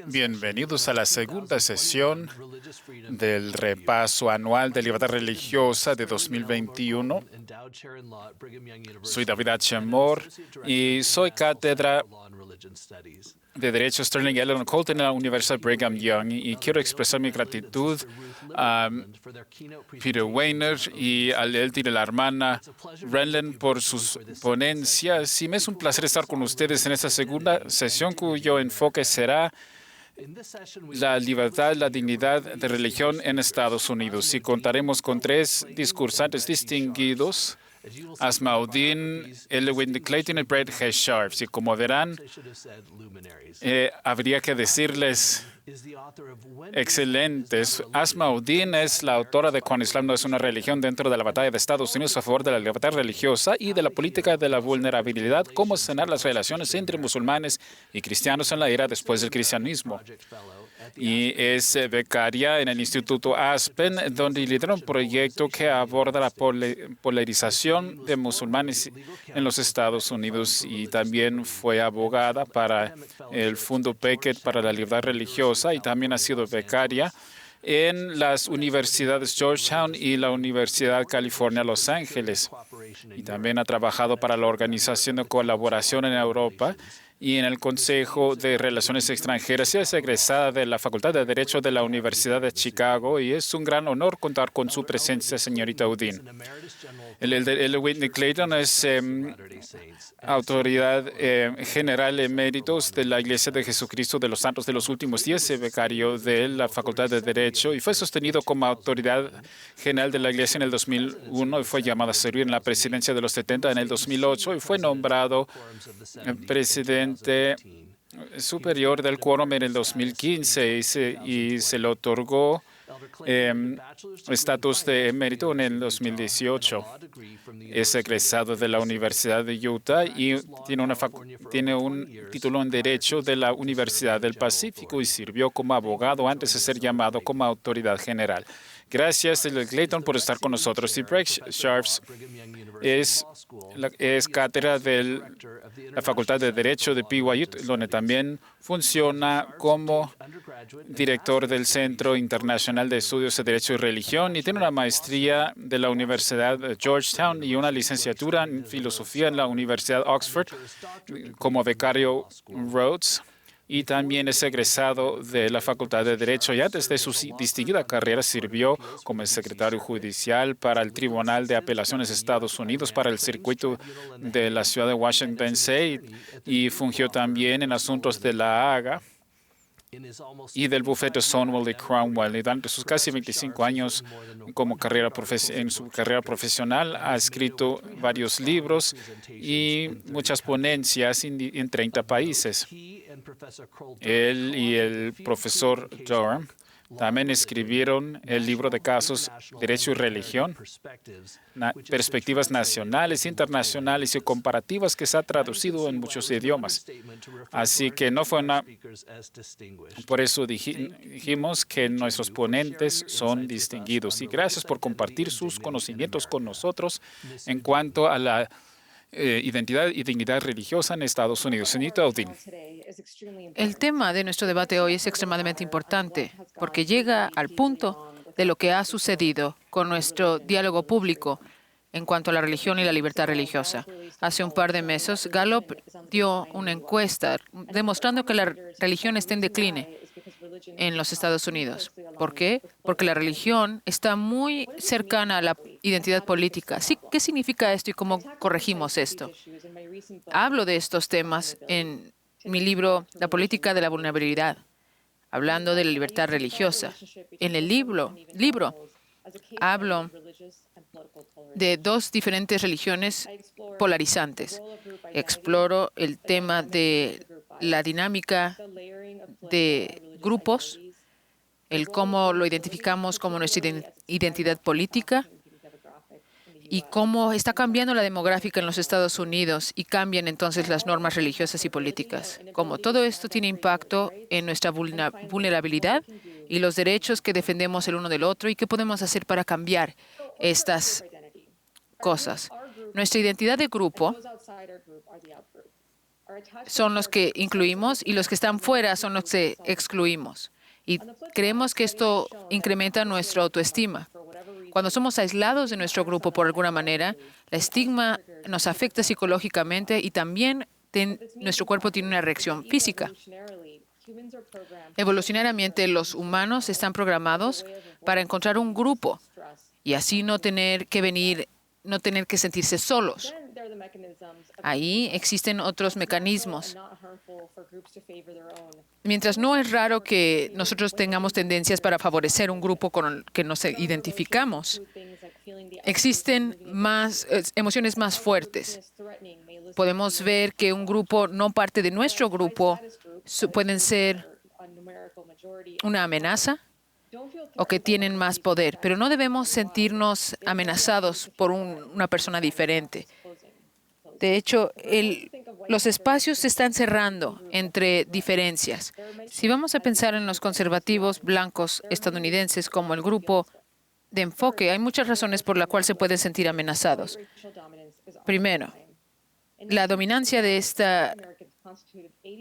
Bienvenidos a la segunda sesión del repaso anual de libertad religiosa de 2021. Soy David H. Moore y soy cátedra de Derecho Sterling L. Colton en la Universidad Brigham Young, y quiero expresar mi gratitud a Peter Weiner y a Lelty de la hermana Renlen por sus ponencias. Y me es un placer estar con ustedes en esta segunda sesión cuyo enfoque será la libertad, la dignidad de religión en Estados Unidos. Y contaremos con tres discursantes distinguidos: Asmauddin, Elwyn Clayton y Brett H. Sharps. Y como verán, habría que decirles excelentes. Asmauddin es la autora de Cuando Islam no es una religión, dentro de la batalla de Estados Unidos a favor de la libertad religiosa y de la política de la vulnerabilidad, cómo sanar las relaciones entre musulmanes y cristianos en la era después del cristianismo. Y es becaria en el Instituto Aspen, donde lidera un proyecto que aborda la polarización de musulmanes en los Estados Unidos, y también fue abogada para el Fondo Becket para la Libertad Religiosa, y también ha sido becaria en las universidades Georgetown y la Universidad de California, Los Ángeles. Y también ha trabajado para la Organización de Colaboración en Europa y en el Consejo de Relaciones Extranjeras, y es egresada de la Facultad de Derecho de la Universidad de Chicago, y es un gran honor contar con su presencia, señorita Udin. El Whitney Clayton es autoridad general eméritos de la Iglesia de Jesucristo de los Santos de los Últimos Días, becario de la Facultad de Derecho, y fue sostenido como autoridad general de la Iglesia en el 2001, y fue llamado a servir en la presidencia de los 70 en el 2008, y fue nombrado presidente superior del quórum en el 2015, y se le otorgó estatus de emérito en el 2018. Es egresado de la Universidad de Utah y tiene un título en Derecho de la Universidad del Pacífico, y sirvió como abogado antes de ser llamado como autoridad general. Gracias, Clayton, por estar con nosotros. Y Brett Sharps es cátedra de la Facultad de Derecho de BYU, donde también funciona como director del Centro Internacional de Estudios de Derecho y Religión, y tiene una maestría de la Universidad de Georgetown y una licenciatura en Filosofía en la Universidad de Oxford como becario Rhodes. Y también es egresado de la Facultad de Derecho, y antes de su distinguida carrera sirvió como secretario judicial para el Tribunal de Apelaciones de Estados Unidos, para el circuito de la ciudad de Washington, D.C., y fungió también en asuntos de la Haga y del bufete Stonewall y Cromwell. Y durante sus casi 25 años en su carrera profesional ha escrito varios libros y muchas ponencias en 30 países. Él y el profesor Durham también escribieron el libro de casos Derecho y Religión, perspectivas nacionales, internacionales y comparativas, que se ha traducido en muchos idiomas. Así que no fue por eso dijimos que nuestros ponentes son distinguidos. Y gracias por compartir sus conocimientos con nosotros en cuanto a la identidad y dignidad religiosa en Estados Unidos. Señorita Udin. El tema de nuestro debate hoy es extremadamente importante porque llega al punto de lo que ha sucedido con nuestro diálogo público en cuanto a la religión y la libertad religiosa. Hace un par de meses, Gallup dio una encuesta demostrando que la religión está en decline en los Estados Unidos. ¿Por qué? Porque la religión está muy cercana a la identidad política. Sí, ¿qué significa esto y cómo corregimos esto? Hablo de estos temas en mi libro La política de la vulnerabilidad, hablando de la libertad religiosa. En el libro hablo de dos diferentes religiones polarizantes. Exploro el tema de la dinámica de grupos, el cómo lo identificamos como nuestra identidad política y cómo está cambiando la demográfica en los Estados Unidos y cambian entonces las normas religiosas y políticas. Como todo esto tiene impacto en nuestra vulnerabilidad y los derechos que defendemos el uno del otro, y qué podemos hacer para cambiar estas cosas. Nuestra identidad de grupo son los que incluimos y los que están fuera son los que excluimos. Y creemos que esto incrementa nuestra autoestima. Cuando somos aislados de nuestro grupo por alguna manera, la estigma nos afecta psicológicamente y también nuestro cuerpo tiene una reacción física. Evolucionariamente, los humanos están programados para encontrar un grupo y así no tener que sentirse solos. Ahí existen otros mecanismos. Mientras no es raro que nosotros tengamos tendencias para favorecer un grupo con el que nos identificamos, existen emociones más fuertes. Podemos ver que un grupo no parte de nuestro grupo pueden ser una amenaza o que tienen más poder, pero no debemos sentirnos amenazados por una persona diferente. De hecho, los espacios se están cerrando entre diferencias. Si vamos a pensar en los conservativos blancos estadounidenses como el grupo de enfoque, hay muchas razones por las cuales se pueden sentir amenazados. Primero, la dominancia de este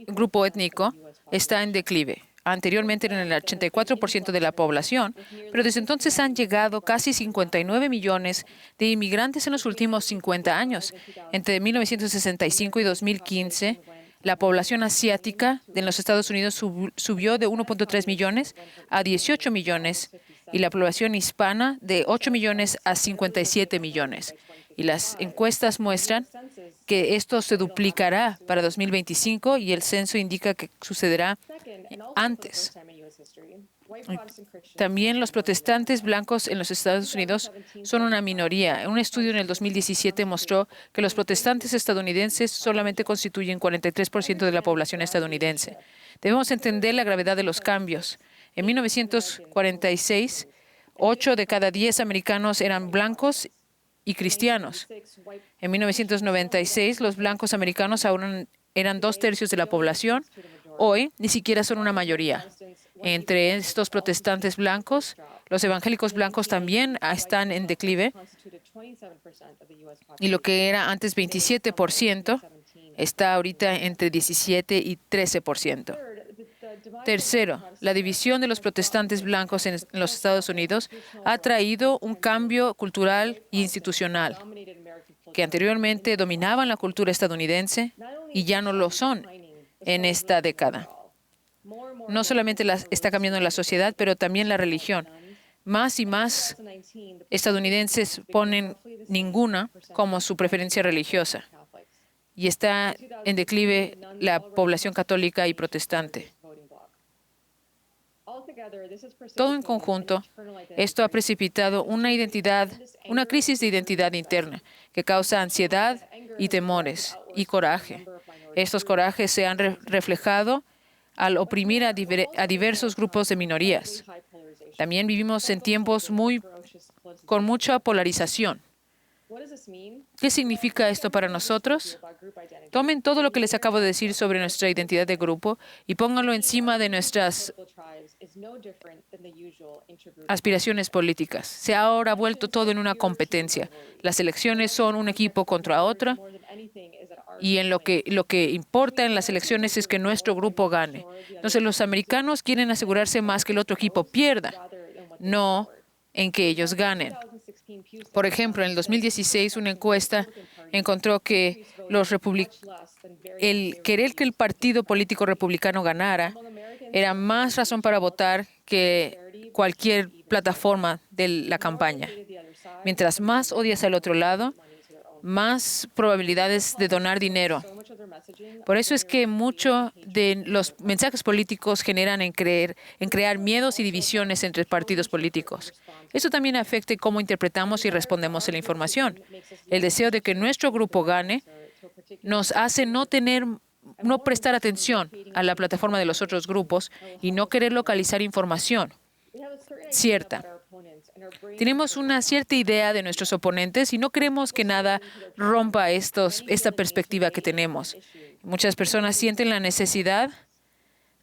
grupo étnico está en declive. Anteriormente eran el 84% de la población, pero desde entonces han llegado casi 59 millones de inmigrantes en los últimos 50 años. Entre 1965 y 2015, la población asiática de los Estados Unidos subió de 1.3 millones a 18 millones y la población hispana de 8 millones a 57 millones. Y las encuestas muestran que esto se duplicará para 2025 y el censo indica que sucederá antes. También los protestantes blancos en los Estados Unidos son una minoría. Un estudio en el 2017 mostró que los protestantes estadounidenses solamente constituyen 43% de la población estadounidense. Debemos entender la gravedad de los cambios. En 1946, 8 de cada 10 americanos eran blancos y cristianos. En 1996, los blancos americanos aún eran 2/3 de la población. Hoy, ni siquiera son una mayoría. Entre estos protestantes blancos, los evangélicos blancos también están en declive. Y lo que era antes 27% está ahorita entre 17 y 13%. Tercero, la división de los protestantes blancos en los Estados Unidos ha traído un cambio cultural e institucional, que anteriormente dominaban la cultura estadounidense y ya no lo son en esta década. No solamente está cambiando la sociedad, pero también la religión. Más y más estadounidenses ponen ninguna como su preferencia religiosa y está en declive la población católica y protestante. Todo en conjunto, esto ha precipitado una crisis de identidad interna que causa ansiedad y temores y coraje. Estos corajes se han reflejado al oprimir a diversos grupos de minorías. También vivimos en tiempos con mucha polarización. ¿Qué significa esto para nosotros? Tomen todo lo que les acabo de decir sobre nuestra identidad de grupo y pónganlo encima de nuestras aspiraciones políticas. Se ha ahora vuelto todo en una competencia. Las elecciones son un equipo contra otro y lo que importa en las elecciones es que nuestro grupo gane. Entonces, los americanos quieren asegurarse más que el otro equipo pierda, no en que ellos ganen. Por ejemplo, en el 2016, una encuesta encontró que el querer que el partido político republicano ganara era más razón para votar que cualquier plataforma de la campaña. Mientras más odias al otro lado, más probabilidades de donar dinero. Por eso es que muchos de los mensajes políticos generan en crear miedos y divisiones entre partidos políticos. Eso también afecta cómo interpretamos y respondemos a la información. El deseo de que nuestro grupo gane nos hace no prestar atención a la plataforma de los otros grupos y no querer localizar información cierta. Tenemos una cierta idea de nuestros oponentes y no queremos que nada rompa esta perspectiva que tenemos. Muchas personas sienten la necesidad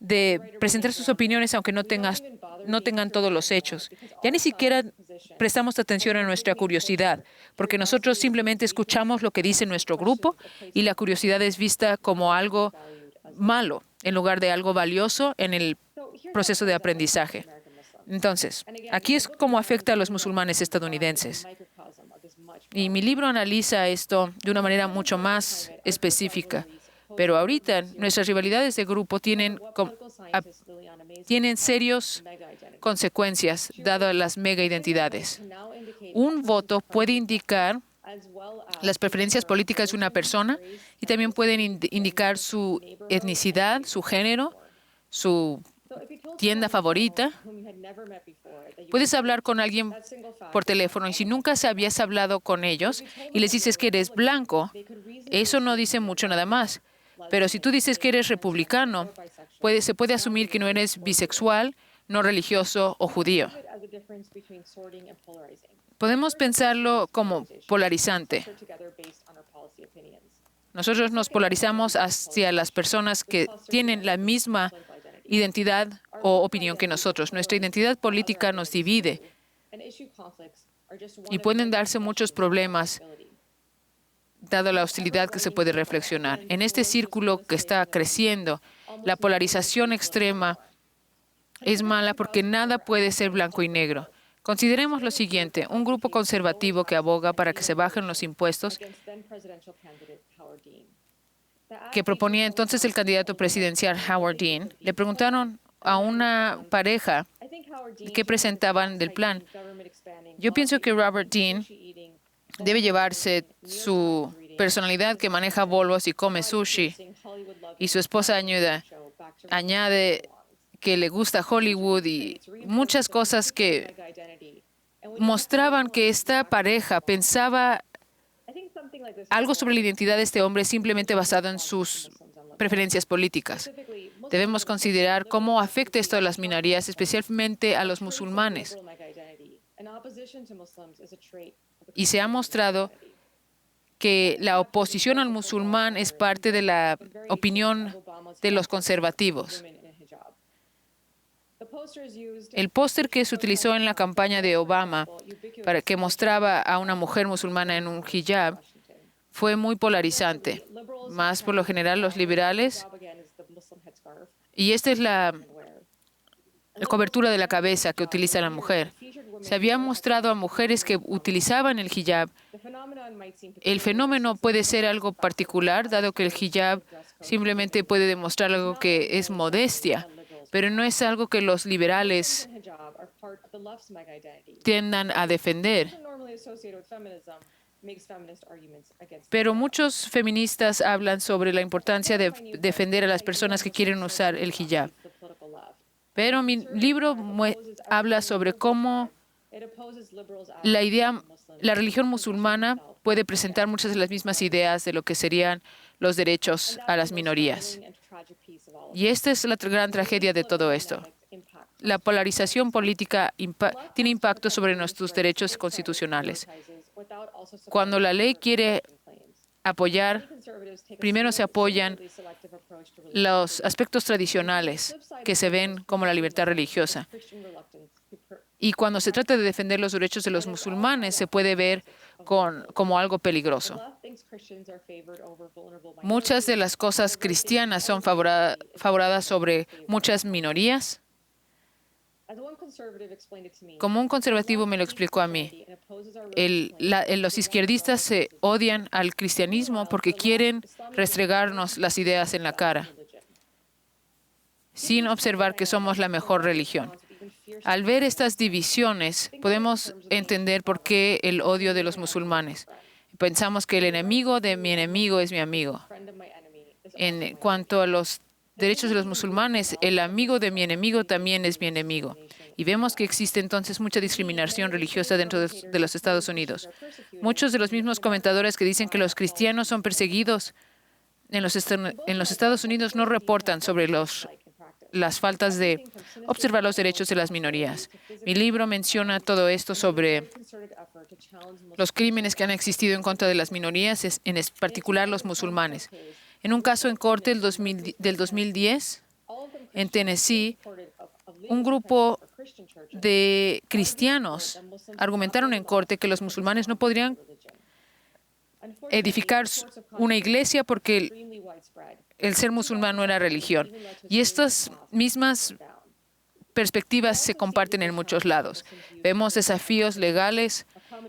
de presentar sus opiniones aunque no tengan todos los hechos. Ya ni siquiera prestamos atención a nuestra curiosidad, porque nosotros simplemente escuchamos lo que dice nuestro grupo y la curiosidad es vista como algo malo en lugar de algo valioso en el proceso de aprendizaje. Entonces, aquí es cómo afecta a los musulmanes estadounidenses. Y mi libro analiza esto de una manera mucho más específica. Pero ahorita nuestras rivalidades de grupo tienen serias consecuencias dadas las mega identidades. Un voto puede indicar las preferencias políticas de una persona y también pueden indicar su etnicidad, su género, su tienda favorita. Puedes hablar con alguien por teléfono y si nunca habías hablado con ellos y les dices que eres blanco, eso no dice mucho nada más. Pero si tú dices que eres republicano, se puede asumir que no eres bisexual, no religioso o judío. Podemos pensarlo como polarizante. Nosotros nos polarizamos hacia las personas que tienen la misma identidad o opinión que nosotros. Nuestra identidad política nos divide y pueden darse muchos problemas dado la hostilidad que se puede reflexionar. En este círculo que está creciendo, la polarización extrema es mala porque nada puede ser blanco y negro. Consideremos lo siguiente, un grupo conservativo que aboga para que se bajen los impuestos, que proponía entonces el candidato presidencial Howard Dean, le preguntaron a una pareja qué presentaban del plan. Yo pienso que Robert Dean debe llevarse su personalidad que maneja Volvos y come sushi, y su esposa añade que le gusta Hollywood y muchas cosas que mostraban que esta pareja pensaba algo sobre la identidad de este hombre simplemente basado en sus preferencias políticas. Debemos considerar cómo afecta esto a las minorías, especialmente a los musulmanes. Y se ha mostrado que la oposición al musulmán es parte de la opinión de los conservativos. El póster que se utilizó en la campaña de Obama para que mostraba a una mujer musulmana en un hijab fue muy polarizante. Más por lo general los liberales. Y esta es la cobertura de la cabeza que utiliza la mujer. Se había mostrado a mujeres que utilizaban el hijab. El fenómeno puede ser algo particular, dado que el hijab simplemente puede demostrar algo que es modestia, pero no es algo que los liberales tiendan a defender. Pero muchos feministas hablan sobre la importancia de defender a las personas que quieren usar el hijab. Pero mi libro habla sobre cómo la religión musulmana puede presentar muchas de las mismas ideas de lo que serían los derechos a las minorías. Y esta es la gran tragedia de todo esto. La polarización política tiene impacto sobre nuestros derechos constitucionales. Cuando la ley quiere apoyar, primero se apoyan los aspectos tradicionales que se ven como la libertad religiosa. Y cuando se trata de defender los derechos de los musulmanes, se puede ver como algo peligroso. Muchas de las cosas cristianas son favoradas sobre muchas minorías. Como un conservativo me lo explicó a mí, los izquierdistas se odian al cristianismo porque quieren restregarnos las ideas en la cara, sin observar que somos la mejor religión. Al ver estas divisiones, podemos entender por qué el odio de los musulmanes. Pensamos que el enemigo de mi enemigo es mi amigo. En cuanto a los derechos de los musulmanes, el amigo de mi enemigo también es mi enemigo. Y vemos que existe entonces mucha discriminación religiosa dentro de los Estados Unidos. Muchos de los mismos comentadores que dicen que los cristianos son perseguidos en los Estados Unidos no reportan sobre las faltas de observar los derechos de las minorías. Mi libro menciona todo esto sobre los crímenes que han existido en contra de las minorías, en particular los musulmanes. En un caso en corte del 2010, en Tennessee, un grupo de cristianos argumentaron en corte que los musulmanes no podrían edificar una iglesia porque el ser musulmán no era religión. Y estas mismas perspectivas se comparten en muchos lados. Vemos desafíos legales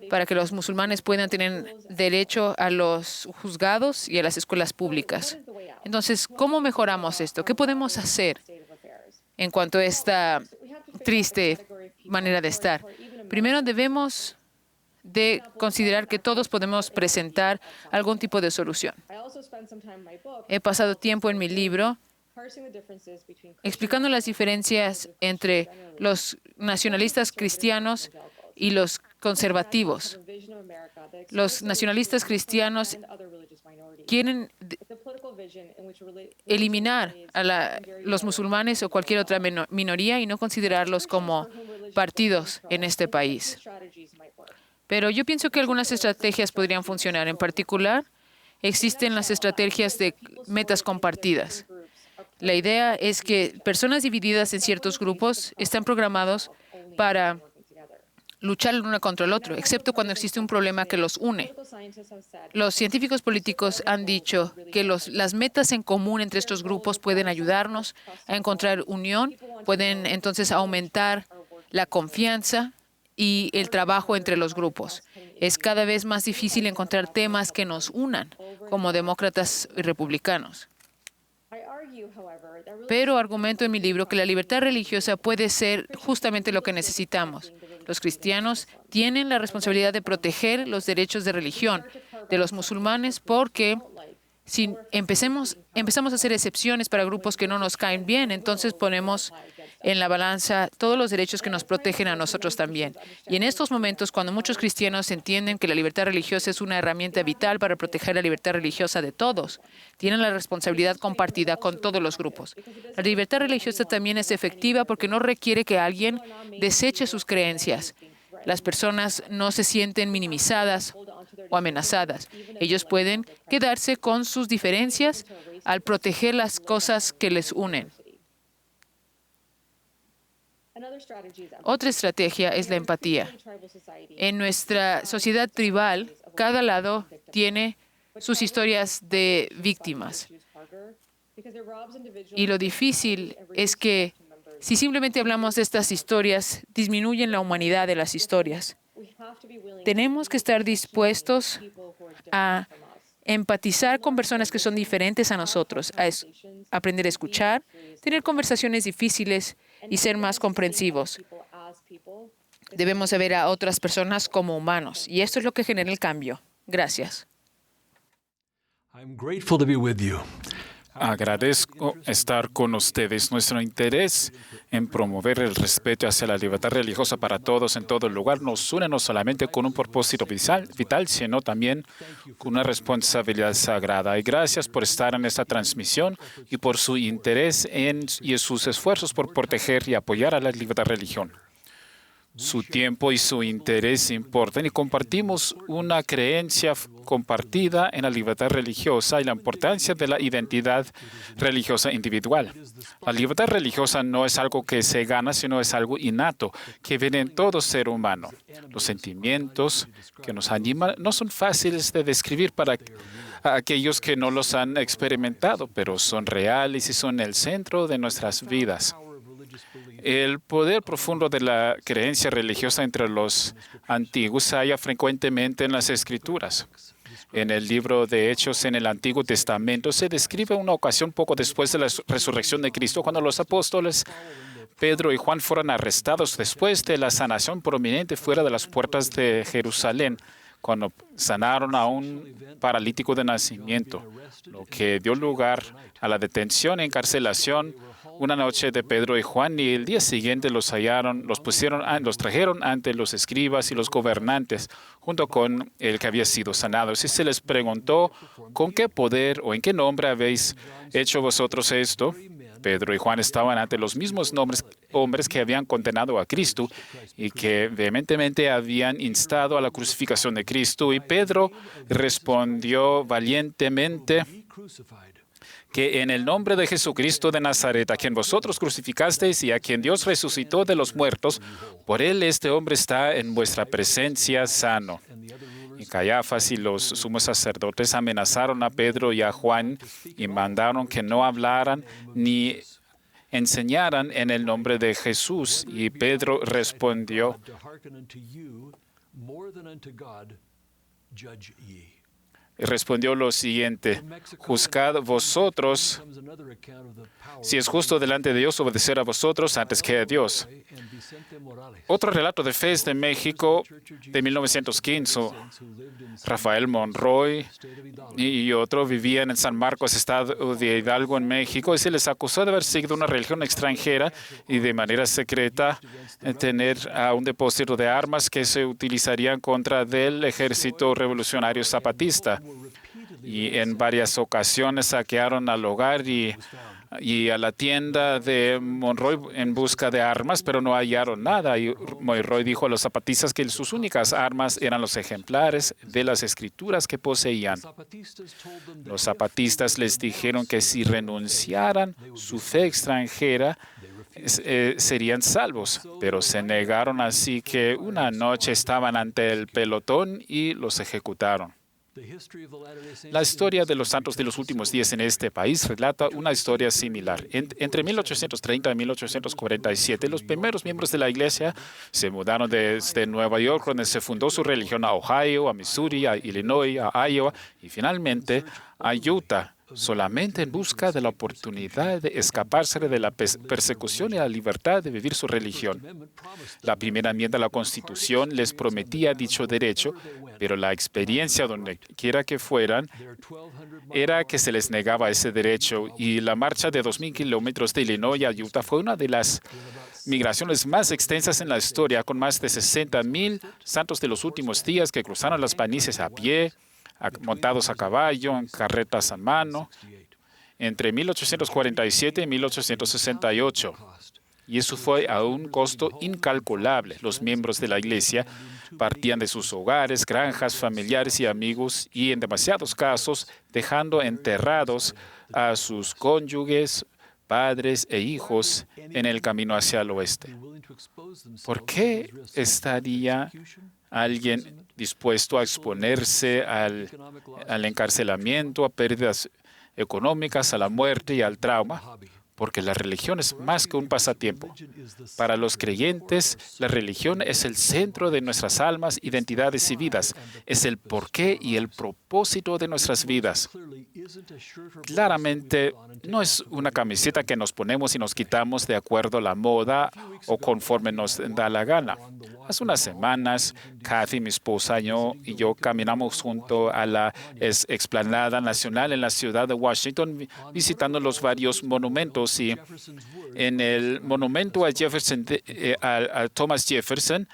para que los musulmanes puedan tener derecho a los juzgados y a las escuelas públicas. Entonces, ¿cómo mejoramos esto? ¿Qué podemos hacer en cuanto a esta triste manera de estar? Primero, debemos de considerar que todos podemos presentar algún tipo de solución. He pasado tiempo en mi libro explicando las diferencias entre los nacionalistas cristianos y los conservativos. Los nacionalistas cristianos quieren eliminar a los musulmanes o cualquier otra minoría y no considerarlos como partidos en este país. Pero yo pienso que algunas estrategias podrían funcionar. En particular, existen las estrategias de metas compartidas. La idea es que personas divididas en ciertos grupos están programados para luchar el uno contra el otro, excepto cuando existe un problema que los une. Los científicos políticos han dicho que las metas en común entre estos grupos pueden ayudarnos a encontrar unión, pueden entonces aumentar la confianza y el trabajo entre los grupos. Es cada vez más difícil encontrar temas que nos unan como demócratas y republicanos. Pero argumento en mi libro que la libertad religiosa puede ser justamente lo que necesitamos. Los cristianos tienen la responsabilidad de proteger los derechos de religión de los musulmanes porque si empezamos a hacer excepciones para grupos que no nos caen bien, entonces ponemos en la balanza todos los derechos que nos protegen a nosotros también. Y en estos momentos, cuando muchos cristianos entienden que la libertad religiosa es una herramienta vital para proteger la libertad religiosa de todos, tienen la responsabilidad compartida con todos los grupos. La libertad religiosa también es efectiva porque no requiere que alguien deseche sus creencias. Las personas no se sienten minimizadas o amenazadas. Ellos pueden quedarse con sus diferencias al proteger las cosas que les unen. Otra estrategia es la empatía. En nuestra sociedad tribal, cada lado tiene sus historias de víctimas. Y lo difícil es que si simplemente hablamos de estas historias, disminuyen la humanidad de las historias. Tenemos que estar dispuestos a empatizar con personas que son diferentes a nosotros, a aprender a escuchar, tener conversaciones difíciles y ser más comprensivos. Debemos ver a otras personas como humanos, y esto es lo que genera el cambio. Gracias. Agradezco estar con ustedes. Nuestro interés en promover el respeto hacia la libertad religiosa para todos en todo lugar nos une no solamente con un propósito vital, sino también con una responsabilidad sagrada. Y gracias por estar en esta transmisión y por su interés y sus esfuerzos por proteger y apoyar a la libertad religiosa. Su tiempo y su interés importan y compartimos una creencia compartida en la libertad religiosa y la importancia de la identidad religiosa individual. La libertad religiosa no es algo que se gana, sino es algo innato que viene en todo ser humano. Los sentimientos que nos animan no son fáciles de describir para aquellos que no los han experimentado, pero son reales y son el centro de nuestras vidas. El poder profundo de la creencia religiosa entre los antiguos se halla frecuentemente en las Escrituras. En el libro de Hechos en el Antiguo Testamento se describe una ocasión poco después de la resurrección de Cristo, cuando los apóstoles Pedro y Juan fueron arrestados después de la sanación prominente fuera de las puertas de Jerusalén, cuando sanaron a un paralítico de nacimiento, lo que dio lugar a la detención e encarcelación una noche de Pedro y Juan, y el día siguiente los trajeron ante los escribas y los gobernantes, junto con el que había sido sanado. Y se les preguntó, ¿con qué poder o en qué nombre habéis hecho vosotros esto? Pedro y Juan estaban ante los mismos hombres que habían condenado a Cristo y que vehementemente habían instado a la crucificación de Cristo. Y Pedro respondió valientemente, que en el nombre de Jesucristo de Nazaret, a quien vosotros crucificasteis y a quien Dios resucitó de los muertos, por él este hombre está en vuestra presencia sano. Y Caifás y los sumos sacerdotes amenazaron a Pedro y a Juan y mandaron que no hablaran ni enseñaran en el nombre de Jesús. Y Pedro respondió, lo siguiente: juzgad vosotros si es justo delante de Dios obedecer a vosotros antes que a Dios. Otro relato de fe es de México de 1915. Rafael Monroy y otro vivían en San Marcos, estado de Hidalgo, en México, y se les acusó de haber seguido una religión extranjera y de manera secreta tener un depósito de armas que se utilizarían contra del ejército revolucionario zapatista. Y en varias ocasiones saquearon al hogar y a la tienda de Monroy en busca de armas, pero no hallaron nada. Y Monroy dijo a los zapatistas que sus únicas armas eran los ejemplares de las escrituras que poseían. Los zapatistas les dijeron que si renunciaran su fe extranjera, serían salvos, pero se negaron, así que una noche estaban ante el pelotón y los ejecutaron. La historia de los santos de los últimos días en este país relata una historia similar. Entre 1830 y 1847, los primeros miembros de la iglesia se mudaron desde Nueva York, donde se fundó su religión, a Ohio, a Missouri, a Illinois, a Iowa y finalmente a Utah, solamente en busca de la oportunidad de escaparse de la persecución y la libertad de vivir su religión. La primera enmienda a la Constitución les prometía dicho derecho, pero la experiencia donde quiera que fueran era que se les negaba ese derecho, y la marcha de 2,000 kilómetros de Illinois a Utah fue una de las migraciones más extensas en la historia, con más de 60,000 santos de los últimos días que cruzaron las planicies a pie, montados a caballo, en carretas a mano, entre 1847 y 1868. Y eso fue a un costo incalculable. Los miembros de la iglesia partían de sus hogares, granjas, familiares y amigos, y en demasiados casos dejando enterrados a sus cónyuges, padres e hijos en el camino hacia el oeste. ¿Por qué estaría alguien dispuesto a exponerse al encarcelamiento, a pérdidas económicas, a la muerte y al trauma? Porque la religión es más que un pasatiempo. Para los creyentes, la religión es el centro de nuestras almas, identidades y vidas. Es el porqué y el propósito de nuestras vidas. Claramente, no es una camiseta que nos ponemos y nos quitamos de acuerdo a la moda o conforme nos da la gana. Hace unas semanas, Kathy, mi esposa, y yo caminamos junto a la explanada nacional en la ciudad de Washington, visitando los varios monumentos. Y en el monumento a Thomas Jefferson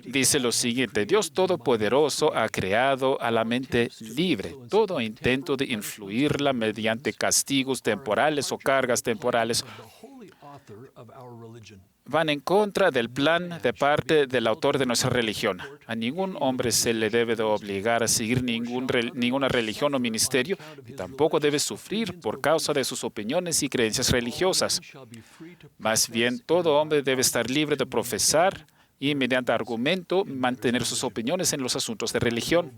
dice lo siguiente: Dios Todopoderoso ha creado a la mente libre. Todo intento de influirla mediante castigos temporales o cargas temporales van en contra del plan de parte del autor de nuestra religión. A ningún hombre se le debe de obligar a seguir ninguna religión o ministerio, y tampoco debe sufrir por causa de sus opiniones y creencias religiosas. Más bien, todo hombre debe estar libre de profesar y, mediante argumento, mantener sus opiniones en los asuntos de religión.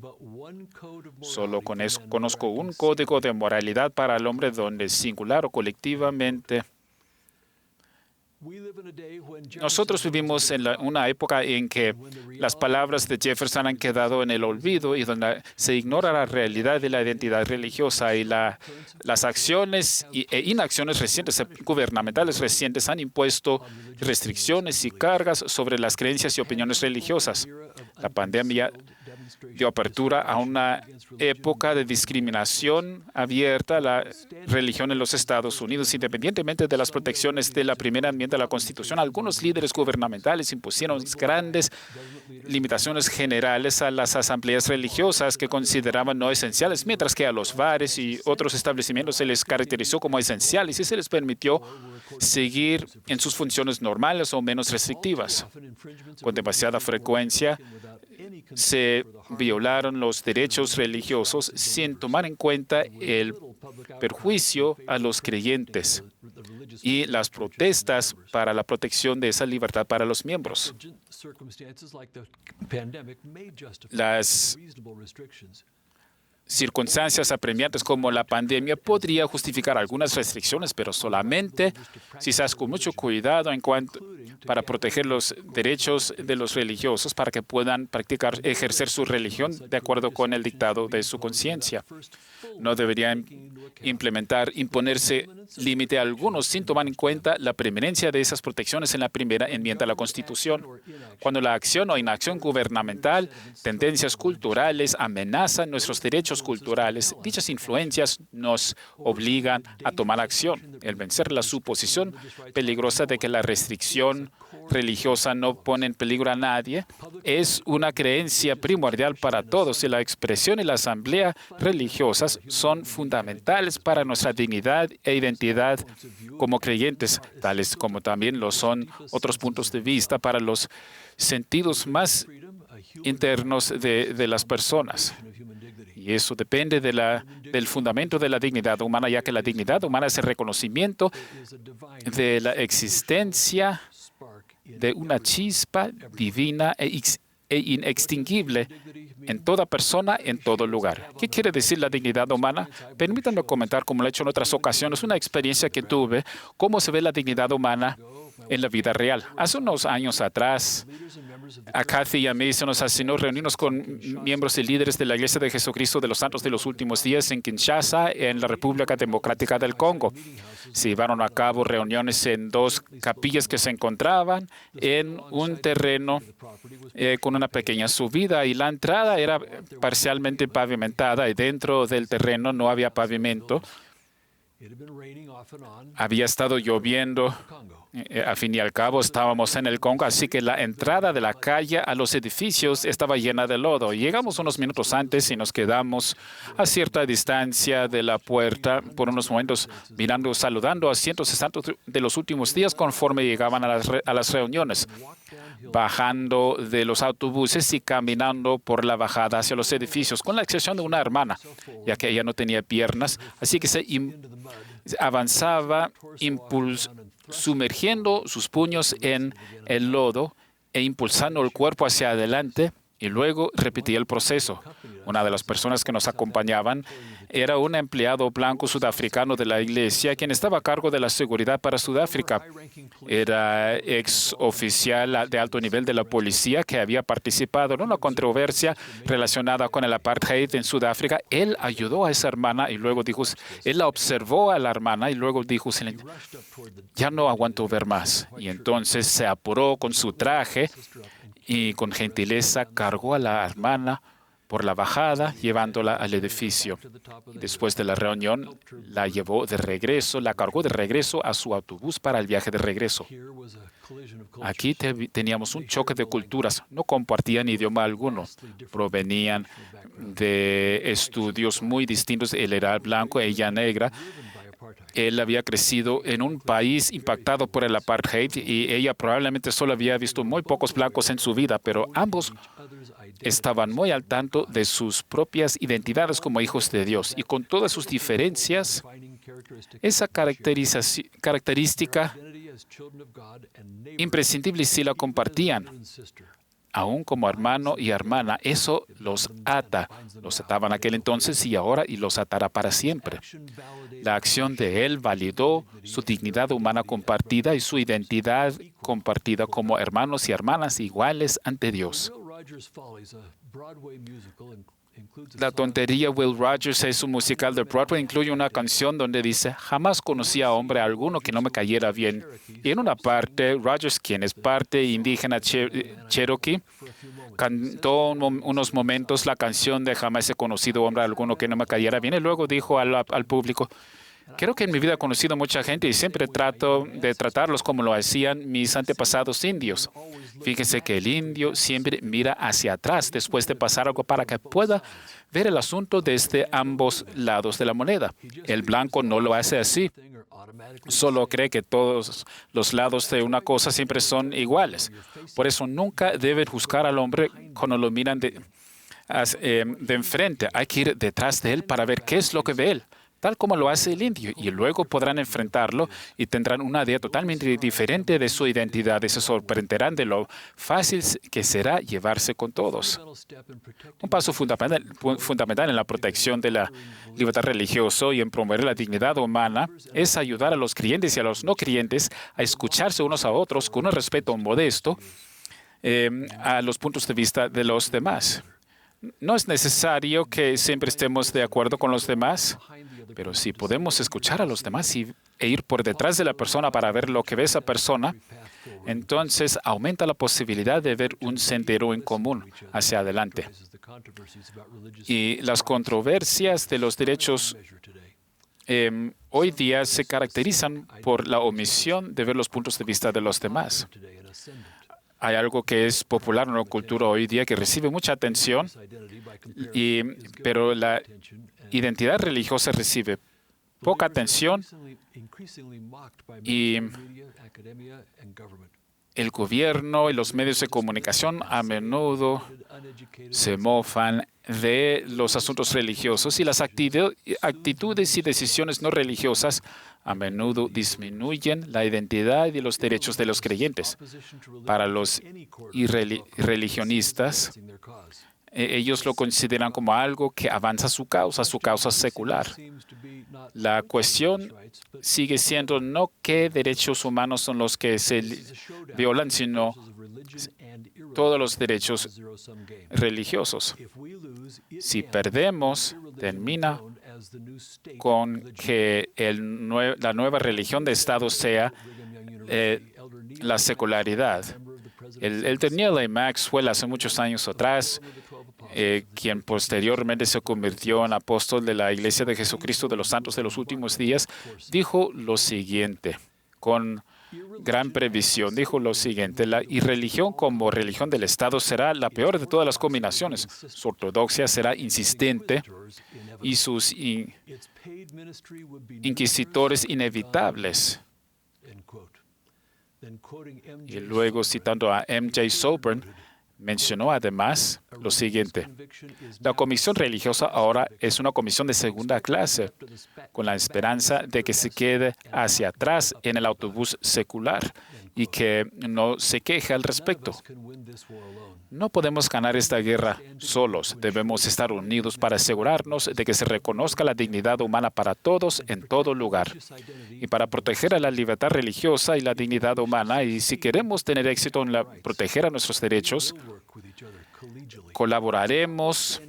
Solo conozco un código de moralidad para el hombre donde, singular o colectivamente, nosotros vivimos en una época en que las palabras de Jefferson han quedado en el olvido y donde se ignora la realidad de la identidad religiosa, y las acciones e inacciones recientes, gubernamentales recientes, han impuesto restricciones y cargas sobre las creencias y opiniones religiosas. La pandemia dio apertura a una época de discriminación abierta a la religión en los Estados Unidos. Independientemente de las protecciones de la primera enmienda a la Constitución, algunos líderes gubernamentales impusieron grandes limitaciones generales a las asambleas religiosas que consideraban no esenciales, mientras que a los bares y otros establecimientos se les caracterizó como esenciales y se les permitió seguir en sus funciones normales o menos restrictivas. Con demasiada frecuencia, se violaron los derechos religiosos sin tomar en cuenta el perjuicio a los creyentes y las protestas para la protección de esa libertad para los miembros. Las circunstancias apremiantes como la pandemia podría justificar algunas restricciones, pero solamente si se hace con mucho cuidado para proteger los derechos de los religiosos para que puedan ejercer su religión de acuerdo con el dictado de su conciencia. No deberían imponerse límite alguno sin tomar en cuenta la preeminencia de esas protecciones en la primera enmienda a la Constitución. Cuando la acción o inacción gubernamental, tendencias culturales amenazan nuestros derechos culturales, dichas influencias nos obligan a tomar acción. El vencer la suposición peligrosa de que la restricción religiosa no pone en peligro a nadie es una creencia primordial para todos y la expresión y la asamblea religiosas son fundamentales para nuestra dignidad e identidad como creyentes, tales como también lo son otros puntos de vista para los sentidos más internos de las personas. Y eso depende del fundamento de la dignidad humana, ya que la dignidad humana es el reconocimiento de la existencia de una chispa divina e inextinguible en toda persona, en todo lugar. ¿Qué quiere decir la dignidad humana? Permítanme comentar, como lo he hecho en otras ocasiones, una experiencia que tuve, cómo se ve la dignidad humana en la vida real. Hace unos años atrás, a Kathy y a mí se nos asignó reunirnos con miembros y líderes de la Iglesia de Jesucristo de los Santos de los Últimos Días en Kinshasa, en la República Democrática del Congo. Se llevaron a cabo reuniones en dos capillas que se encontraban en un terreno con una pequeña subida y la entrada era parcialmente pavimentada y dentro del terreno no había pavimento. Había estado lloviendo. Al fin y al cabo estábamos en el Congo, así que la entrada de la calle a los edificios estaba llena de lodo. Llegamos unos minutos antes y nos quedamos a cierta distancia de la puerta por unos momentos mirando, saludando a cientos de santos de los últimos días conforme llegaban a las reuniones, bajando de los autobuses y caminando por la bajada hacia los edificios, con la excepción de una hermana, ya que ella no tenía piernas, así que se avanzaba sumergiendo sus puños en el lodo e impulsando el cuerpo hacia adelante y luego repetía el proceso. Una de las personas que nos acompañaban era un empleado blanco sudafricano de la iglesia quien estaba a cargo de la seguridad para Sudáfrica. Era ex oficial de alto nivel de la policía que había participado en una controversia relacionada con el apartheid en Sudáfrica. Él ayudó a esa hermana y luego dijo, él la observó a la hermana y luego dijo, ya no aguanto ver más. Y entonces se apuró con su traje y con gentileza cargó a la hermana por la bajada, llevándola al edificio. Después de la reunión, la cargó de regreso a su autobús para el viaje de regreso. Aquí teníamos un choque de culturas. No compartían idioma alguno. Provenían de estudios muy distintos. Él era blanco, ella negra. Él había crecido en un país impactado por el apartheid y ella probablemente solo había visto muy pocos blancos en su vida, pero ambos estaban muy al tanto de sus propias identidades como hijos de Dios. Y con todas sus diferencias, esa característica imprescindible sí la compartían. Aún como hermano y hermana, eso los ata. Los ataba en aquel entonces y ahora y los atará para siempre. La acción de él validó su dignidad humana compartida y su identidad compartida como hermanos y hermanas iguales ante Dios. La tontería Will Rogers es un musical de Broadway, incluye una canción donde dice, jamás conocí a hombre alguno que no me cayera bien. Y en una parte, Rogers, quien es parte indígena Cherokee, cantó unos momentos la canción de jamás he conocido hombre alguno que no me cayera bien y luego dijo al público, creo que en mi vida he conocido mucha gente y siempre trato de tratarlos como lo hacían mis antepasados indios. Fíjense que el indio siempre mira hacia atrás después de pasar algo para que pueda ver el asunto desde ambos lados de la moneda. El blanco no lo hace así. solo cree que todos los lados de una cosa siempre son iguales. Por eso nunca deben juzgar al hombre cuando lo miran de enfrente. Hay que ir detrás de él para ver qué es lo que ve él, tal como lo hace el indio, y luego podrán enfrentarlo y tendrán una idea totalmente diferente de su identidad y se sorprenderán de lo fácil que será llevarse con todos. Un paso fundamental en la protección de la libertad religiosa y en promover la dignidad humana es ayudar a los creyentes y a los no creyentes a escucharse unos a otros con un respeto modesto a los puntos de vista de los demás. No es necesario que siempre estemos de acuerdo con los demás, pero si podemos escuchar a los demás e ir por detrás de la persona para ver lo que ve esa persona, entonces aumenta la posibilidad de ver un sendero en común hacia adelante. Y las controversias de los derechos hoy día se caracterizan por la omisión de ver los puntos de vista de los demás. Hay algo que es popular en la cultura hoy día que recibe mucha atención, pero la identidad religiosa recibe poca atención y el gobierno y los medios de comunicación a menudo se mofan de los asuntos religiosos y las actitudes y decisiones no religiosas a menudo disminuyen la identidad y los derechos de los creyentes. Para los religionistas, ellos lo consideran como algo que avanza su causa secular. La cuestión sigue siendo no qué derechos humanos son los que se violan, sino todos los derechos religiosos. Si perdemos, termina con que la nueva religión de Estado sea la secularidad. El elder Neal A. Maxwell, hace muchos años atrás, quien posteriormente se convirtió en apóstol de la Iglesia de Jesucristo de los Santos de los Últimos Días, dijo lo siguiente, con gran previsión, dijo lo siguiente: la irreligión como religión del Estado será la peor de todas las combinaciones. Su ortodoxia será insistente y sus inquisitores inevitables. Y luego, citando a M.J. Soburn, mencionó además lo siguiente: la comisión religiosa ahora es una comisión de segunda clase, con la esperanza de que se quede hacia atrás en el autobús secular y que no se queje al respecto. No podemos ganar esta guerra solos. Debemos estar unidos para asegurarnos de que se reconozca la dignidad humana para todos en todo lugar. Y para proteger a la libertad religiosa y la dignidad humana, y si queremos tener éxito en proteger a nuestros derechos, colaboraremos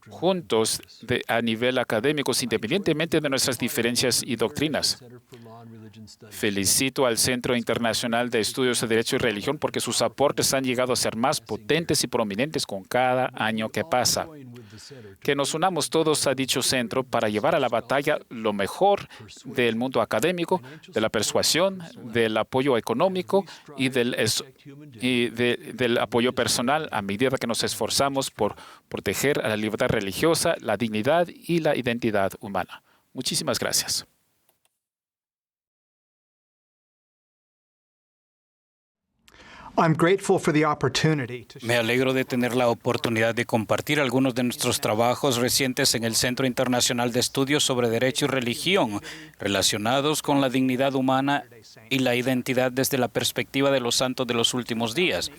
juntos a nivel académico, independientemente de nuestras diferencias y doctrinas. Felicito al Centro Internacional de Estudios de Derecho y Religión porque sus aportes han llegado a ser más potentes y prominentes con cada año que pasa. Que nos unamos todos a dicho centro para llevar a la batalla lo mejor del mundo académico, de la persuasión, del apoyo económico y del apoyo personal a medida que nos esforzamos por proteger a la libertad religiosa, la dignidad y la identidad humana. Muchísimas gracias. Me alegro de tener la oportunidad de compartir algunos de nuestros trabajos recientes en el Centro Internacional de Estudios sobre Derecho y Religión, relacionados con la dignidad humana y la identidad desde la perspectiva de los santos de los últimos días.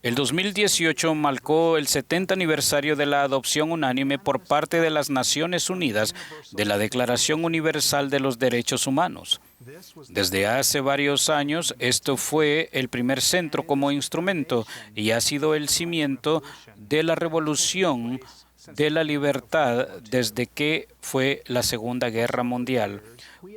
El 2018 marcó el 70 aniversario de la adopción unánime por parte de las Naciones Unidas de la Declaración Universal de los Derechos Humanos. Desde hace varios años, esto fue el primer centro como instrumento y ha sido el cimiento de la revolución de la libertad desde que fue la Segunda Guerra Mundial.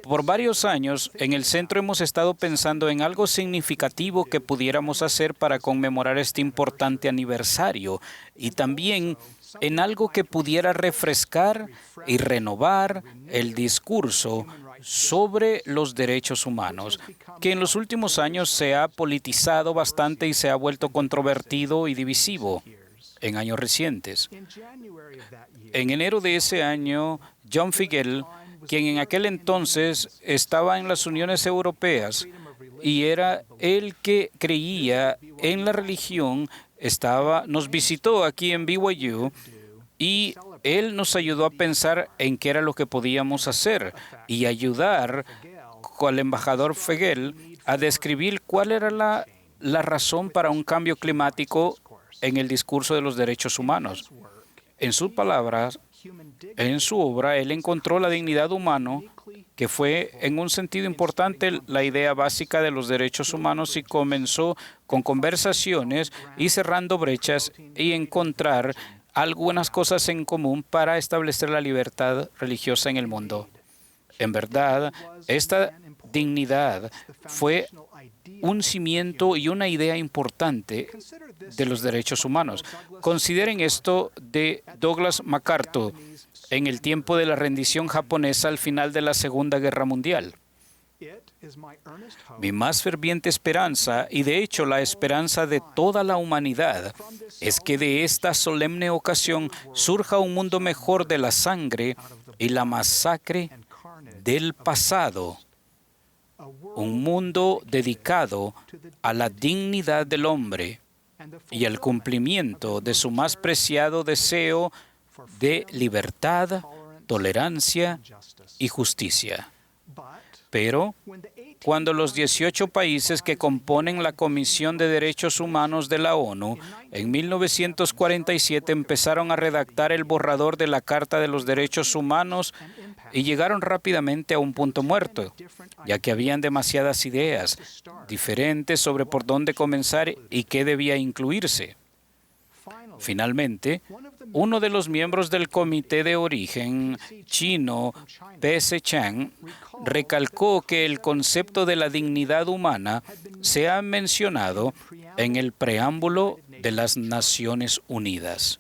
Por varios años, en el centro hemos estado pensando en algo significativo que pudiéramos hacer para conmemorar este importante aniversario y también en algo que pudiera refrescar y renovar el discurso sobre los derechos humanos, que en los últimos años se ha politizado bastante y se ha vuelto controvertido y divisivo en años recientes. En enero de ese año, John Fugel quien en aquel entonces estaba en las uniones europeas y era el que creía en la religión, nos visitó aquí en BYU y él nos ayudó a pensar en qué era lo que podíamos hacer y ayudar al embajador Fegel a describir cuál era la razón para un cambio climático en el discurso de los derechos humanos. En sus palabras, en su obra, él encontró la dignidad humana, que fue en un sentido importante la idea básica de los derechos humanos, y comenzó con conversaciones y cerrando brechas y encontrar algunas cosas en común para establecer la libertad religiosa en el mundo. En verdad, esta dignidad fue un cimiento y una idea importante de los derechos humanos. Consideren esto de Douglas MacArthur en el tiempo de la rendición japonesa al final de la Segunda Guerra Mundial. Mi más ferviente esperanza, y de hecho la esperanza de toda la humanidad, es que de esta solemne ocasión surja un mundo mejor de la sangre y la masacre del pasado. Un mundo dedicado a la dignidad del hombre y al cumplimiento de su más preciado deseo de libertad, tolerancia y justicia. Pero cuando los 18 países que componen la Comisión de Derechos Humanos de la ONU en 1947 empezaron a redactar el borrador de la Carta de los Derechos Humanos y llegaron rápidamente a un punto muerto, ya que habían demasiadas ideas diferentes sobre por dónde comenzar y qué debía incluirse. Finalmente, uno de los miembros del Comité de Origen chino, P.S. Chang, recalcó que el concepto de la dignidad humana se ha mencionado en el preámbulo de las Naciones Unidas.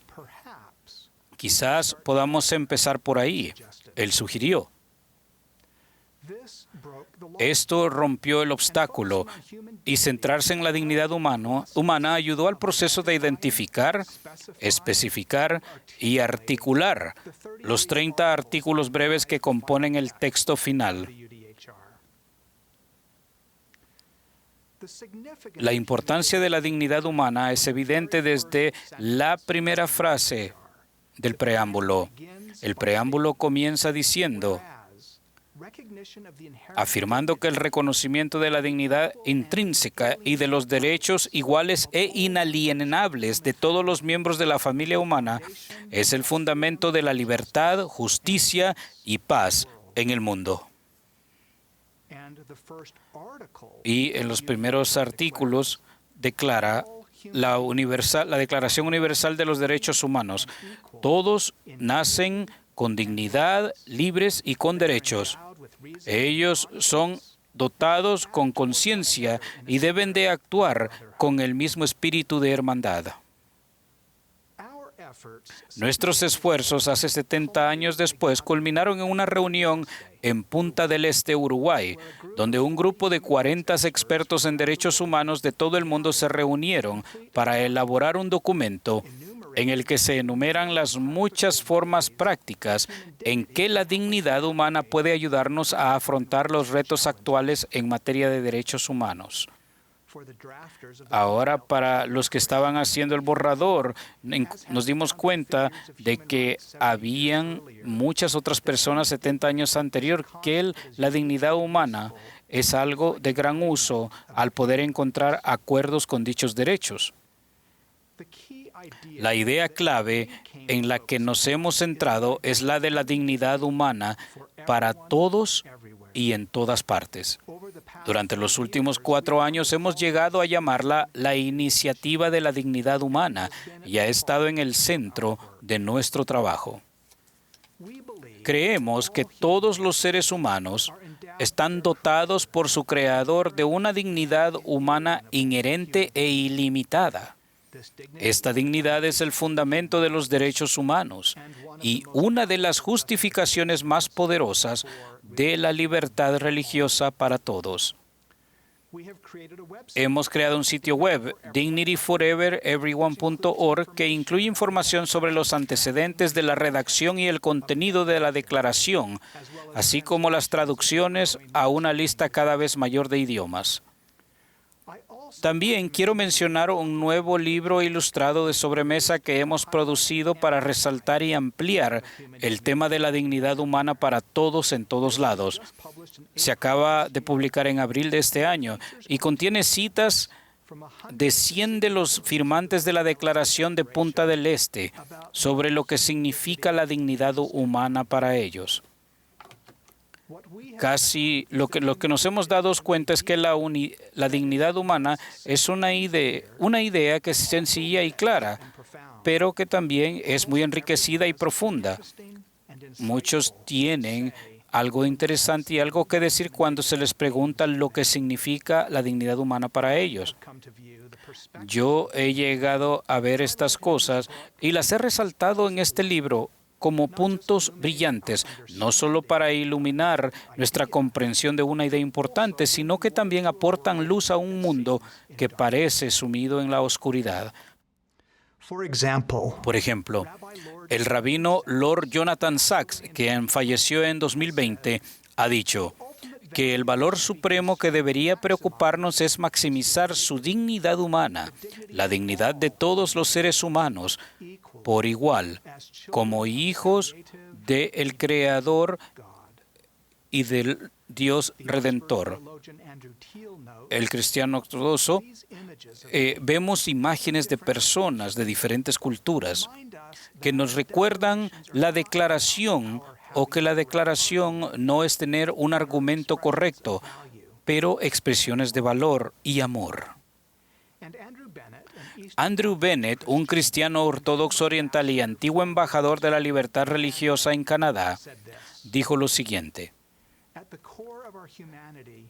Quizás podamos empezar por ahí, él sugirió. Esto rompió el obstáculo y centrarse en la dignidad humana ayudó al proceso de identificar, especificar y articular los 30 artículos breves que componen el texto final. La importancia de la dignidad humana es evidente desde la primera frase del preámbulo. El preámbulo comienza diciendo, afirmando que el reconocimiento de la dignidad intrínseca y de los derechos iguales e inalienables de todos los miembros de la familia humana es el fundamento de la libertad, justicia y paz en el mundo. Y en los primeros artículos declara la Declaración Universal de los Derechos Humanos. Todos nacen con dignidad, libres y con derechos. Ellos son dotados con conciencia y deben de actuar con el mismo espíritu de hermandad. Nuestros esfuerzos hace 70 años después culminaron en una reunión en Punta del Este, Uruguay, donde un grupo de 40 expertos en derechos humanos de todo el mundo se reunieron para elaborar un documento en el que se enumeran las muchas formas prácticas en que la dignidad humana puede ayudarnos a afrontar los retos actuales en materia de derechos humanos. Ahora, para los que estaban haciendo el borrador, nos dimos cuenta de que habían muchas otras personas 70 años anterior que la dignidad humana es algo de gran uso al poder encontrar acuerdos con dichos derechos. La idea clave en la que nos hemos centrado es la de la dignidad humana para todos y en todas partes. Durante los últimos 4 años hemos llegado a llamarla la iniciativa de la dignidad humana y ha estado en el centro de nuestro trabajo. Creemos que todos los seres humanos están dotados por su creador de una dignidad humana inherente e ilimitada. Esta dignidad es el fundamento de los derechos humanos y una de las justificaciones más poderosas de la libertad religiosa para todos. Hemos creado un sitio web, dignityforevereveryone.org, que incluye información sobre los antecedentes de la redacción y el contenido de la declaración, así como las traducciones a una lista cada vez mayor de idiomas. También quiero mencionar un nuevo libro ilustrado de sobremesa que hemos producido para resaltar y ampliar el tema de la dignidad humana para todos en todos lados. Se acaba de publicar en abril de este año y contiene citas de 100 de los firmantes de la Declaración de Punta del Este sobre lo que significa la dignidad humana para ellos. Casi lo que nos hemos dado cuenta es que la dignidad humana es una idea que es sencilla y clara, pero que también es muy enriquecida y profunda. Muchos tienen algo interesante y algo que decir cuando se les pregunta lo que significa la dignidad humana para ellos. Yo he llegado a ver estas cosas y las he resaltado en este libro como puntos brillantes, no solo para iluminar nuestra comprensión de una idea importante, sino que también aportan luz a un mundo que parece sumido en la oscuridad. Por ejemplo, el rabino Lord Jonathan Sacks, quien falleció en 2020, ha dicho que el valor supremo que debería preocuparnos es maximizar su dignidad humana, la dignidad de todos los seres humanos, por igual, como hijos del Creador y del Dios Redentor. El cristiano ortodoxo vemos imágenes de personas de diferentes culturas que nos recuerdan la declaración o que la declaración no es tener un argumento correcto, pero expresiones de valor y amor. Andrew Bennett, un cristiano ortodoxo oriental y antiguo embajador de la libertad religiosa en Canadá, dijo lo siguiente: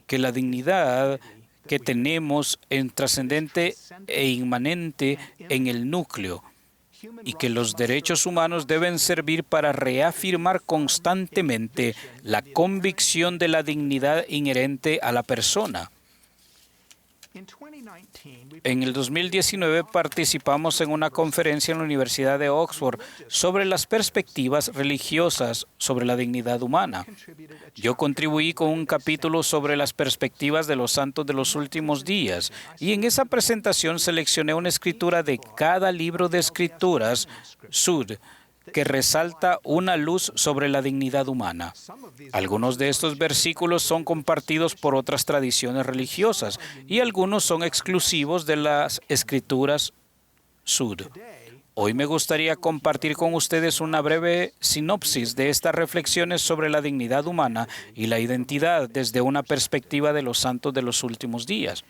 que la dignidad que tenemos es trascendente e inmanente en el núcleo, y que los derechos humanos deben servir para reafirmar constantemente la convicción de la dignidad inherente a la persona. En el 2019 participamos en una conferencia en la Universidad de Oxford sobre las perspectivas religiosas sobre la dignidad humana. Yo contribuí con un capítulo sobre las perspectivas de los santos de los últimos días, y en esa presentación seleccioné una escritura de cada libro de escrituras, Sud, que resalta una luz sobre la dignidad humana. Algunos de estos versículos son compartidos por otras tradiciones religiosas y algunos son exclusivos de las escrituras Sud. Hoy me gustaría compartir con ustedes una breve sinopsis de estas reflexiones sobre la dignidad humana y la identidad desde una perspectiva de los santos de los últimos días.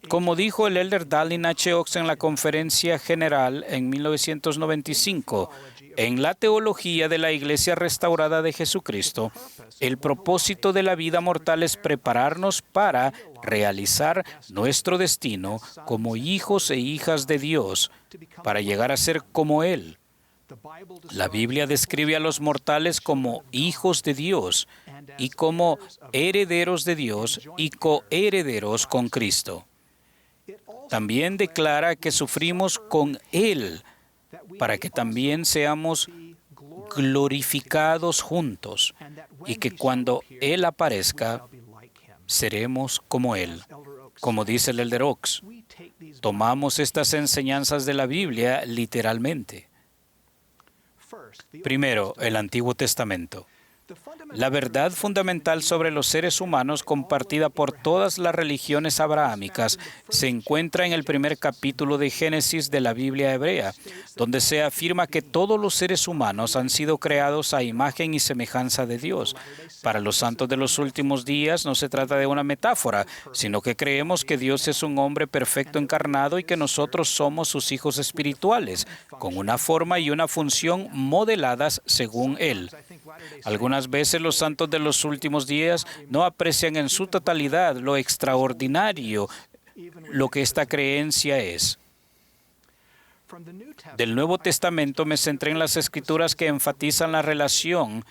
Como dijo el elder Dallin H. Oaks en la Conferencia General en 1995, en la teología de la Iglesia Restaurada de Jesucristo, el propósito de la vida mortal es prepararnos para realizar nuestro destino como hijos e hijas de Dios, para llegar a ser como Él. La Biblia describe a los mortales como hijos de Dios y como herederos de Dios y coherederos con Cristo. También declara que sufrimos con Él para que también seamos glorificados juntos y que cuando Él aparezca, seremos como Él. Como dice el elder Oaks, tomamos estas enseñanzas de la Biblia literalmente. Primero, el Antiguo Testamento. La verdad fundamental sobre los seres humanos compartida por todas las religiones abrahámicas se encuentra en el primer capítulo de Génesis de la Biblia hebrea, donde se afirma que todos los seres humanos han sido creados a imagen y semejanza de Dios. Para los santos de los últimos días no se trata de una metáfora, sino que creemos que Dios es un hombre perfecto encarnado y que nosotros somos sus hijos espirituales, con una forma y una función modeladas según Él. Algunas veces los santos de los últimos días no aprecian en su totalidad lo extraordinario lo que esta creencia es. Del Nuevo Testamento me centré en las Escrituras que enfatizan la relación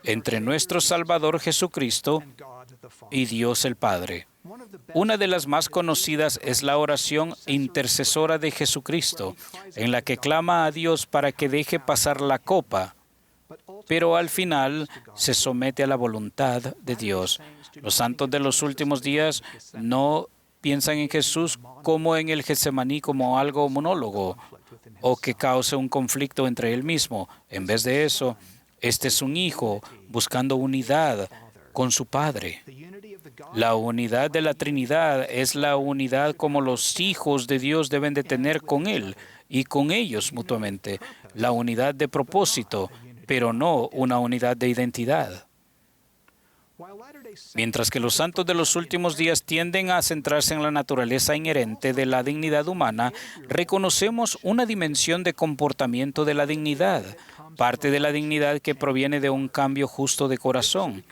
entre nuestro Salvador Jesucristo y Dios el Padre. Una de las más conocidas es la oración intercesora de Jesucristo, en la que clama a Dios para que deje pasar la copa, pero al final se somete a la voluntad de Dios. Los santos de los últimos días no piensan en Jesús como en el Getsemaní, como algo monólogo o que cause un conflicto entre él mismo. En vez de eso, este es un hijo buscando unidad con su Padre. La unidad de la Trinidad es la unidad como los hijos de Dios deben de tener con Él y con ellos mutuamente. La unidad de propósito, pero no una unidad de identidad. Mientras que los santos de los últimos días tienden a centrarse en la naturaleza inherente de la dignidad humana, reconocemos una dimensión de comportamiento de la dignidad, parte de la dignidad que proviene de un cambio justo de corazón.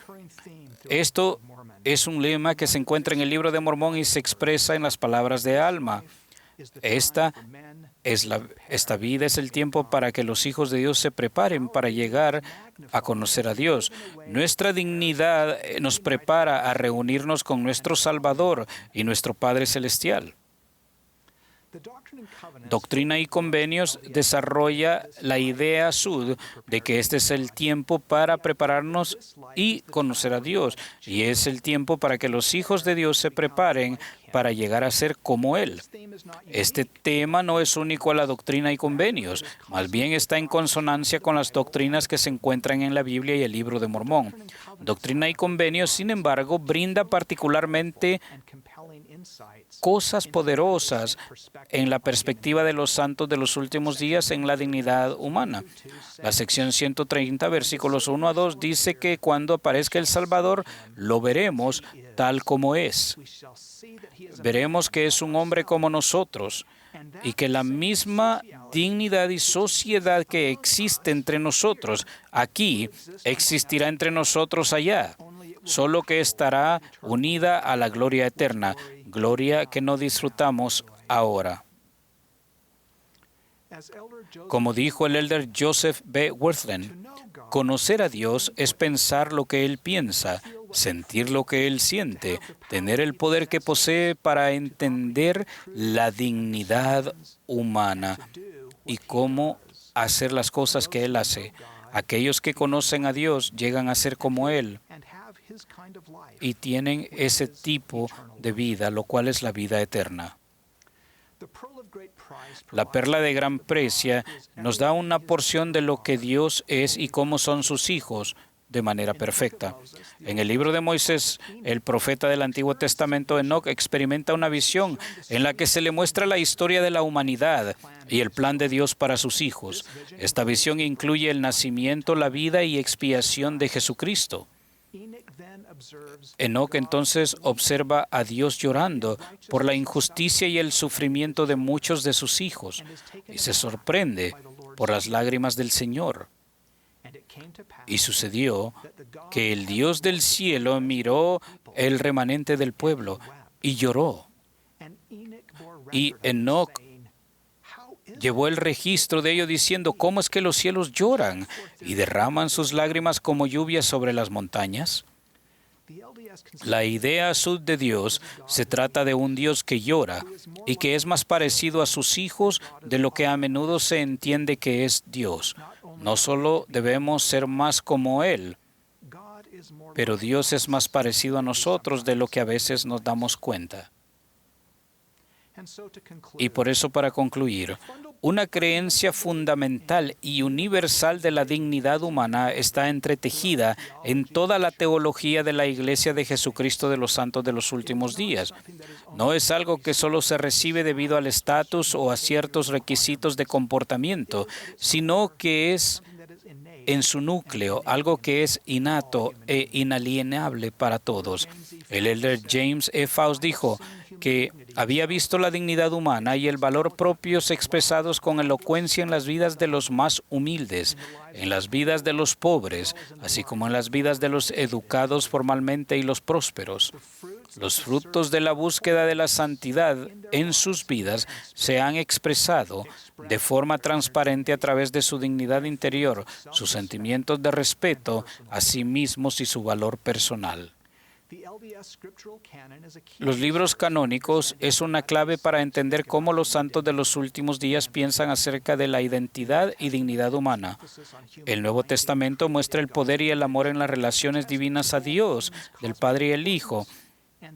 Esto es un lema que se encuentra en el Libro de Mormón y se expresa en las palabras de Alma. Esta vida es el tiempo para que los hijos de Dios se preparen para llegar a conocer a Dios. Nuestra dignidad nos prepara a reunirnos con nuestro Salvador y nuestro Padre Celestial. Doctrina y Convenios desarrolla la idea sud de que este es el tiempo para prepararnos y conocer a Dios, y es el tiempo para que los hijos de Dios se preparen para llegar a ser como Él. Este tema no es único a la Doctrina y Convenios, más bien está en consonancia con las doctrinas que se encuentran en la Biblia y el Libro de Mormón. Doctrina y Convenios, sin embargo, brinda particularmente cosas poderosas en la perspectiva de los santos de los últimos días en la dignidad humana. La sección 130, versículos 1 a 2, dice que cuando aparezca el Salvador, lo veremos tal como es. Veremos que es un hombre como nosotros y que la misma dignidad y sociedad que existe entre nosotros aquí existirá entre nosotros allá, solo que estará unida a la gloria eterna, gloria que no disfrutamos ahora. Como dijo el elder Joseph B. Wirthlin, conocer a Dios es pensar lo que Él piensa, sentir lo que Él siente, tener el poder que posee para entender la dignidad humana y cómo hacer las cosas que Él hace. Aquellos que conocen a Dios llegan a ser como Él y tienen ese tipo de vida, lo cual es la vida eterna. La perla de gran precia nos da una porción de lo que Dios es y cómo son sus hijos de manera perfecta. En el libro de Moisés, el profeta del Antiguo Testamento, Enoc, experimenta una visión en la que se le muestra la historia de la humanidad y el plan de Dios para sus hijos. Esta visión incluye el nacimiento, la vida y expiación de Jesucristo. Enoc entonces observa a Dios llorando por la injusticia y el sufrimiento de muchos de sus hijos y se sorprende por las lágrimas del Señor. Y sucedió que el Dios del cielo miró el remanente del pueblo y lloró. Y Enoc llevó el registro de ello diciendo, ¿cómo es que los cielos lloran y derraman sus lágrimas como lluvia sobre las montañas? La idea sud de Dios se trata de un Dios que llora y que es más parecido a sus hijos de lo que a menudo se entiende que es Dios. No solo debemos ser más como Él, pero Dios es más parecido a nosotros de lo que a veces nos damos cuenta. Y por eso, para concluir, una creencia fundamental y universal de la dignidad humana está entretejida en toda la teología de la Iglesia de Jesucristo de los Santos de los Últimos Días. No es algo que solo se recibe debido al estatus o a ciertos requisitos de comportamiento, sino que es en su núcleo algo que es innato e inalienable para todos. El elder James E. Faust dijo que había visto la dignidad humana y el valor propios expresados con elocuencia en las vidas de los más humildes, en las vidas de los pobres, así como en las vidas de los educados formalmente y los prósperos. Los frutos de la búsqueda de la santidad en sus vidas se han expresado de forma transparente a través de su dignidad interior, sus sentimientos de respeto a sí mismos y su valor personal. Los libros canónicos es una clave para entender cómo los santos de los últimos días piensan acerca de la identidad y dignidad humana. El Nuevo Testamento muestra el poder y el amor en las relaciones divinas a Dios, del Padre y el Hijo,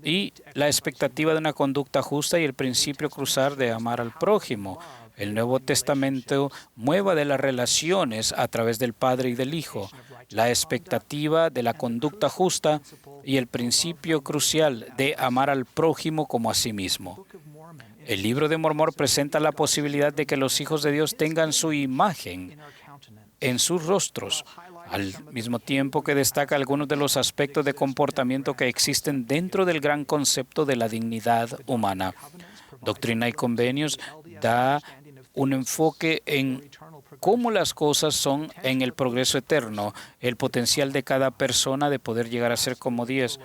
y la expectativa de una conducta justa y el principio crucial de amar al prójimo. El Nuevo Testamento mueve de las relaciones a través del Padre y del Hijo, la expectativa de la conducta justa y el principio crucial de amar al prójimo como a sí mismo. El Libro de Mormón presenta la posibilidad de que los hijos de Dios tengan su imagen en sus rostros, al mismo tiempo que destaca algunos de los aspectos de comportamiento que existen dentro del gran concepto de la dignidad humana. Doctrina y Convenios da un enfoque en cómo las cosas son en el progreso eterno, el potencial de cada persona de poder llegar a ser como Dios.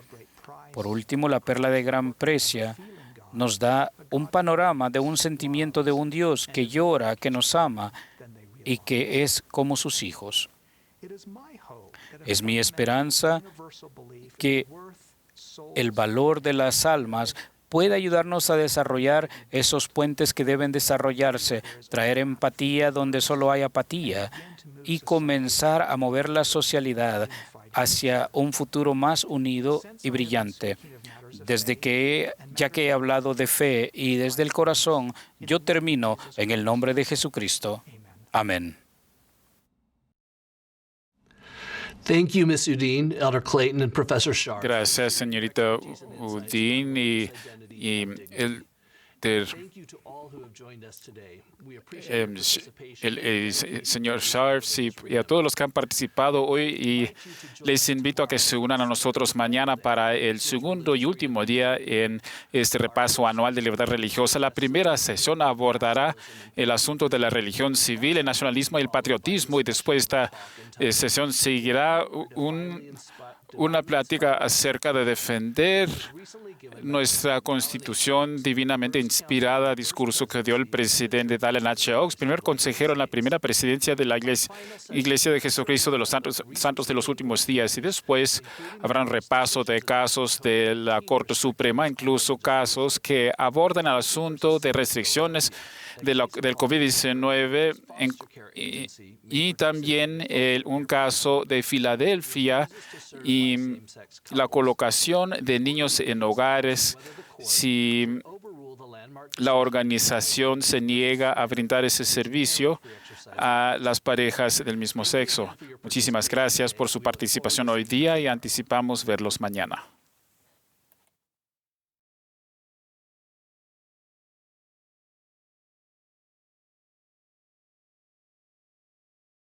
Por último, la perla de gran precia nos da un panorama de un sentimiento de un Dios que llora, que nos ama y que es como sus hijos. Es mi esperanza que el valor de las almas puede ayudarnos a desarrollar esos puentes que deben desarrollarse, traer empatía donde solo hay apatía y comenzar a mover la sociedad hacia un futuro más unido y brillante. Ya que he hablado de fe y desde el corazón, yo termino en el nombre de Jesucristo. Amén. Thank you, Ms. Udine, Elder Clayton, and Professor Sharp. Gracias, señorita Udine y el señor Sharps y a todos los que han participado hoy, y les invito a que se unan a nosotros mañana para el segundo y último día en este repaso anual de libertad religiosa. La primera sesión abordará el asunto de la religión civil, el nacionalismo y el patriotismo, y después de esta sesión seguirá una plática acerca de defender nuestra Constitución divinamente inspirada, discurso que dio el presidente Dallin H. Oaks, primer consejero en la primera presidencia de la Iglesia de Jesucristo de los Santos de los Últimos Días. Y después habrá un repaso de casos de la Corte Suprema, incluso casos que abordan el asunto de restricciones del COVID-19 y también un caso de Filadelfia y la colocación de niños en hogares si la organización se niega a brindar ese servicio a las parejas del mismo sexo. Muchísimas gracias por su participación hoy día y anticipamos verlos mañana.